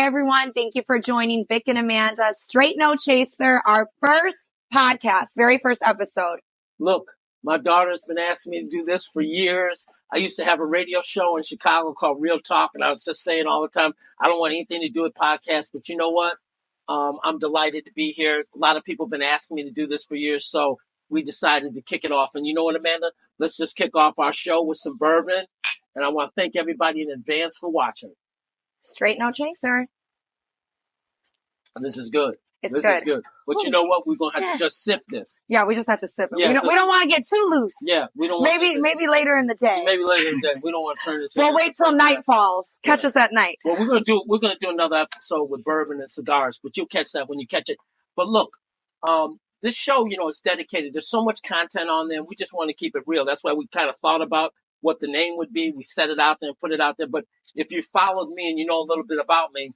everyone. Thank you for joining Vic and Amanda, Straight No Chaser, our first podcast, very first episode. Look, my daughter's been asking me to do this for years. I used to have a radio show in Chicago called Real Talk, and I was just saying all the time, I don't want anything to do with podcasts, but you know what? I'm delighted to be here. A lot of people have been asking me to do this for years, so we decided to kick it off. And you know what, Amanda? Let's just kick off our show with some bourbon, and I want to thank everybody in advance for watching. Straight No Chaser. And this is good. This is good. But you know what? We're going to have to just sip this. Yeah, we just have to sip it. Yeah, we don't want to get too loose. Yeah, we don't want maybe later in the day. Maybe later in the day. We don't want to turn this We'll wait till night falls. Catch us at night. Well, we're gonna do another episode with bourbon and cigars, but you'll catch that when you catch it. But look, this show, is dedicated. There's so much content on there. We just want to keep it real. That's why we kind of thought about what the name would be. We set it out there and put it out there. But if you followed me and you know a little bit about me,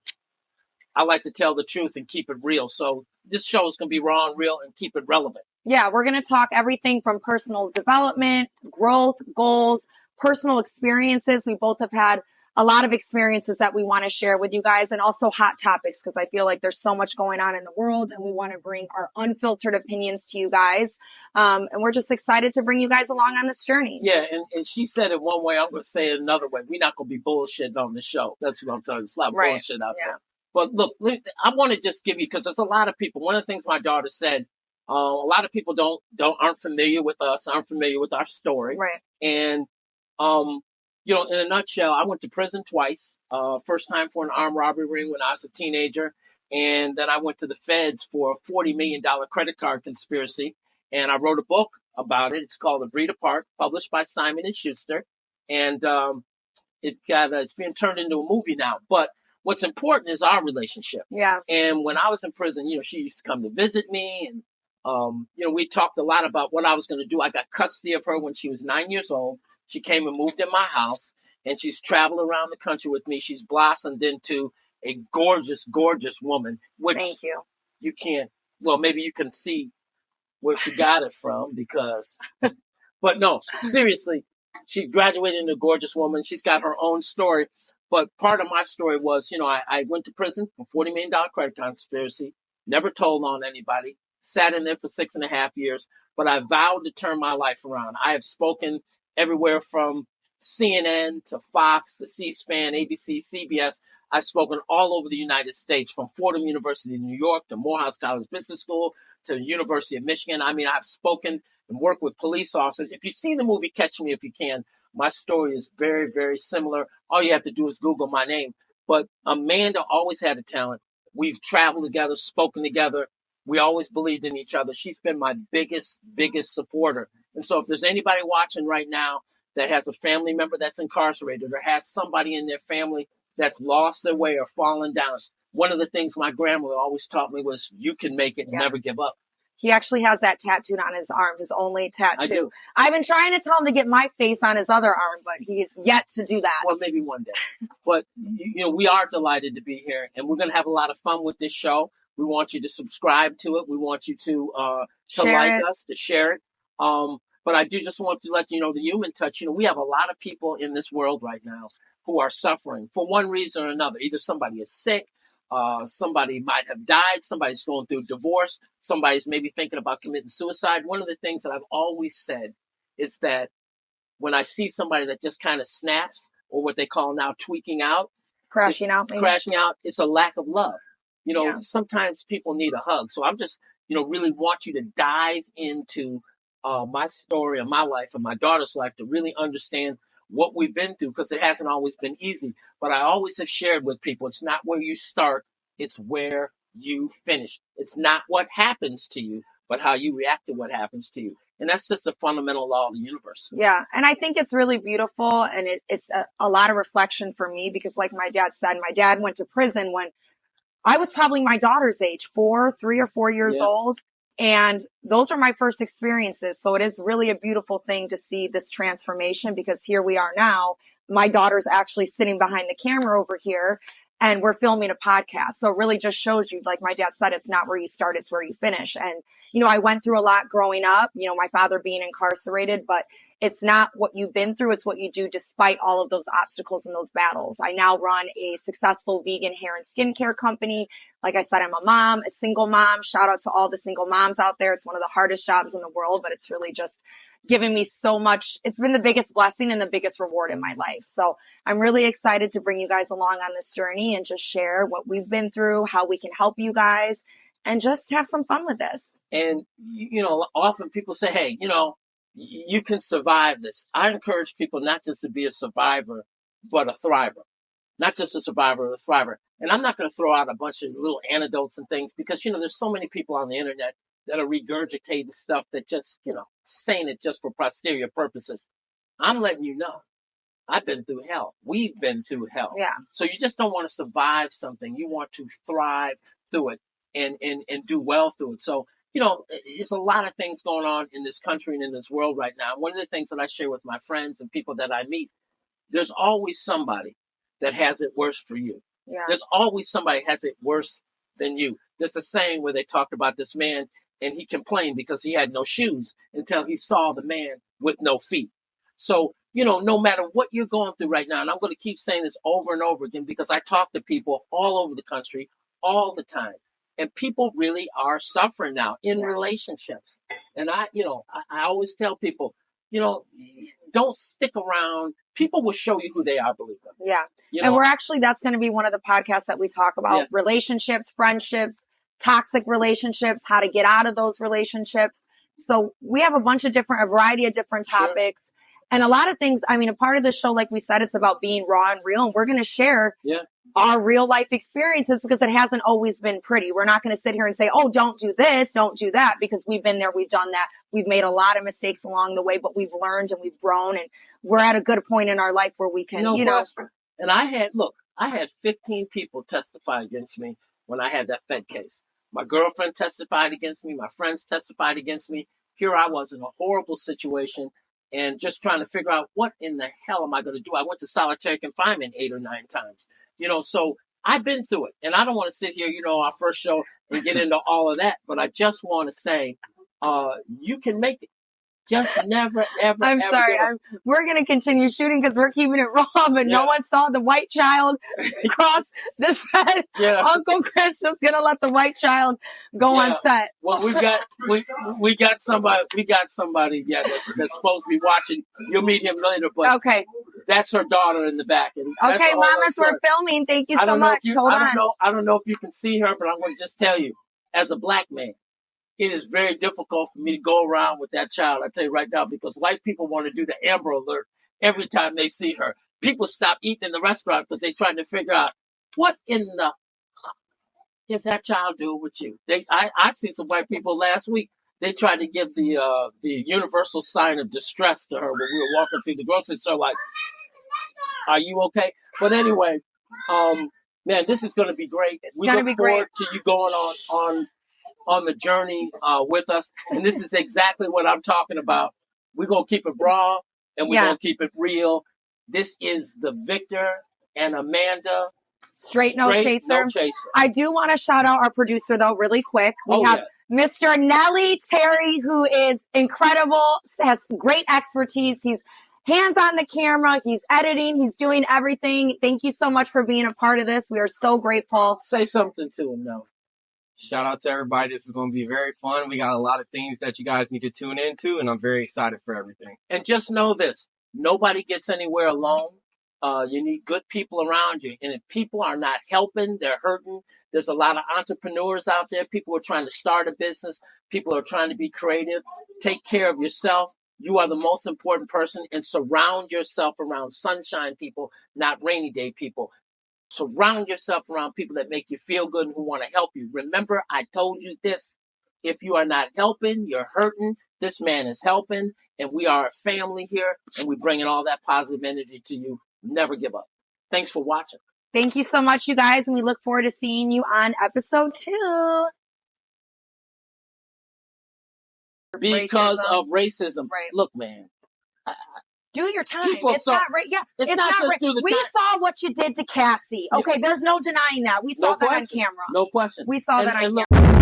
I like to tell the truth and keep it real. So this show is going to be raw and real and keep it relevant. Yeah, we're going to talk everything from personal development, growth, goals, personal experiences. We both have had a lot of experiences that we want to share with you guys, and also hot topics, because I feel like there's so much going on in the world and we want to bring our unfiltered opinions to you guys. And we're just excited to bring you guys along on this journey. Yeah, and she said it one way, I'm going to say it another way. We're not going to be bullshitting on the show. That's what I'm talking about. It's a lot of bullshit out there. But look, I want to just give you, because there's a lot of people. One of the things my daughter said, a lot of people aren't familiar with us, aren't familiar with our story. Right. And, in a nutshell, I went to prison twice. First time for an armed robbery ring when I was a teenager. And then I went to the feds for a $40 million credit card conspiracy. And I wrote a book about it. It's called A Breed Apart, published by Simon & Schuster. And it's being turned into a movie now. But what's important is our relationship. Yeah. And when I was in prison, she used to come to visit me. And, we talked a lot about what I was going to do. I got custody of her when she was 9 years old. She came and moved in my house, and she's traveled around the country with me. She's blossomed into a gorgeous, gorgeous woman, which Thank you. You can't, maybe you can see where she got it from but no, seriously, she graduated into a gorgeous woman. She's got her own story. But part of my story was, I went to prison for $40 million credit card conspiracy, never told on anybody, sat in there for 6.5 years, but I vowed to turn my life around. I have spoken everywhere from CNN to Fox to C-SPAN, ABC, CBS. I've spoken all over the United States, from Fordham University in New York to Morehouse College Business School to the University of Michigan. I mean, I've spoken and worked with police officers. If you've seen the movie Catch Me If You Can, my story is very, very similar. All you have to do is Google my name. But Amanda always had a talent. We've traveled together, spoken together. We always believed in each other. She's been my biggest supporter. And so if there's anybody watching right now that has a family member that's incarcerated or has somebody in their family that's lost their way or fallen down, one of the things my grandmother always taught me was, you can make it and never give up. He actually has that tattooed on his arm, his only tattoo. I do. I've been trying to tell him to get my face on his other arm, but he's yet to do that. Well, maybe one day. But, we are delighted to be here, and we're going to have a lot of fun with this show. We want you to subscribe to it. We want you to like us, to share it. But I do just want to let you know the human touch. We have a lot of people in this world right now who are suffering for one reason or another. Either somebody is sick, somebody might have died, somebody's going through divorce, somebody's maybe thinking about committing suicide. One of the things that I've always said is that when I see somebody that just kind of snaps, or what they call now crashing out, it's a lack of love. Sometimes people need a hug. So I'm just, really want you to dive into my story and my life and my daughter's life to really understand what we've been through, because it hasn't always been easy. But I always have shared with people, it's not where you start, it's where you finish. It's not what happens to you, but how you react to what happens to you. And that's just a fundamental law of the universe. Yeah. And I think it's really beautiful. And it's a lot of reflection for me, because like my dad said, my dad went to prison when I was probably my daughter's age, 3 or 4 years old. And those are my first experiences. So it is really a beautiful thing to see this transformation, because here we are now. My daughter's actually sitting behind the camera over here, and we're filming a podcast. So it really just shows you, like my dad said, it's not where you start, it's where you finish. And you know, I went through a lot growing up, you know, my father being incarcerated, but it's not what you've been through. It's what you do despite all of those obstacles and those battles. I now run a successful vegan hair and skincare company. Like I said, I'm a mom, a single mom. Shout out to all the single moms out there. It's one of the hardest jobs in the world, but it's really just given me so much. It's been the biggest blessing and the biggest reward in my life. So I'm really excited to bring you guys along on this journey and just share what we've been through, how we can help you guys, and just have some fun with this. And, you know, often people say, hey, you know, you can survive this. I encourage people not just to be a survivor, but a thriver. Not just a survivor, but a thriver. And I'm not going to throw out a bunch of little anecdotes and things because, you know, there's so many people on the internet that are regurgitating stuff that just, you know, saying it just for posterior purposes. I'm letting you know, I've been through hell. We've been through hell. Yeah. So you just don't want to survive something. You want to thrive through it and do well through it. So, you know, it's a lot of things going on in this country and in this world right now. One of the things that I share with my friends and people that I meet, there's always somebody that has it worse for you. Yeah. There's always somebody has it worse than you. There's a saying where they talked about this man and he complained because he had no shoes until he saw the man with no feet. So, you know, no matter what you're going through right now, and I'm going to keep saying this over and over again because I talk to people all over the country all the time. And people really are suffering now in relationships. And I always tell people, you know, don't stick around. People will show you who they are, believe them. Yeah. You and know? we're actually, that's going to be one of the podcasts that we talk about, relationships, friendships, toxic relationships, how to get out of those relationships. So we have a variety of different topics. Sure. And a lot of things, I mean, a part of the show, like we said, it's about being raw and real. And we're going to share our real life experiences because it hasn't always been pretty. We're not going to sit here and say, oh, don't do this, don't do that, because we've been there, we've done that. We've made a lot of mistakes along the way, but we've learned and we've grown and we're at a good point in our life where we can, you know. And I had 15 people testify against me when I had that Fed case. My girlfriend testified against me. My friends testified against me. Here I was in a horrible situation and just trying to figure out what in the hell am I going to do? I went to solitary confinement 8 or 9 times. You know, so I've been through it. And I don't want to sit here, you know, our first show and get into all of that. But I just want to say, you can make it. Just never, ever, I'm ever. sorry. We're going to continue shooting because we're keeping it raw, but no one saw the white child cross the set. Yeah. Uncle Chris just going to let the white child go on set. Well, we got somebody, that's supposed to be watching. You'll meet him later, but okay. That's her daughter in the back. And okay, mamas, we're filming. Thank you so much. Hold on. I don't know if you can see her, but I'm going to just tell you, as a black man, it is very difficult for me to go around with that child. I tell you right now, because white people want to do the Amber Alert every time they see her. People stop eating in the restaurant because they're trying to figure out what in the is that child doing with you. I see some white people last week. They tried to give the universal sign of distress to her when we were walking through the grocery store. Like, are you okay? But anyway, man, this is going to be great. We look forward to you going on the journey with us. And this is exactly what I'm talking about. We're going to keep it raw and we're going to keep it real. This is the Victor and Amanda Straight No Chaser. I do want to shout out our producer though, really quick. We have Mr. Nelly Terry, who is incredible, has great expertise. He's hands on the camera. He's editing. He's doing everything. Thank you so much for being a part of this. We are so grateful. Say something to him now. Shout out to everybody. This is going to be very fun. We got a lot of things that you guys need to tune into, and I'm very excited for everything. And just know this. Nobody gets anywhere alone. You need good people around you. And if people are not helping, they're hurting. There's a lot of entrepreneurs out there. People are trying to start a business. People are trying to be creative. Take care of yourself. You are the most important person, and surround yourself around sunshine people, not rainy day people. Surround yourself around people that make you feel good and who want to help you. Remember, I told you this. If you are not helping, you're hurting. This man is helping, and we are a family here, and we're bringing all that positive energy to you. Never give up. Thanks for watching. Thank you so much, you guys, and we look forward to seeing you on episode 2. Because of racism. Right. Look, man. Do your time. It's not right. Yeah, it's not right. We saw what you did to Cassie. Okay, there's no denying that. We saw that on camera. No question. We saw that on camera.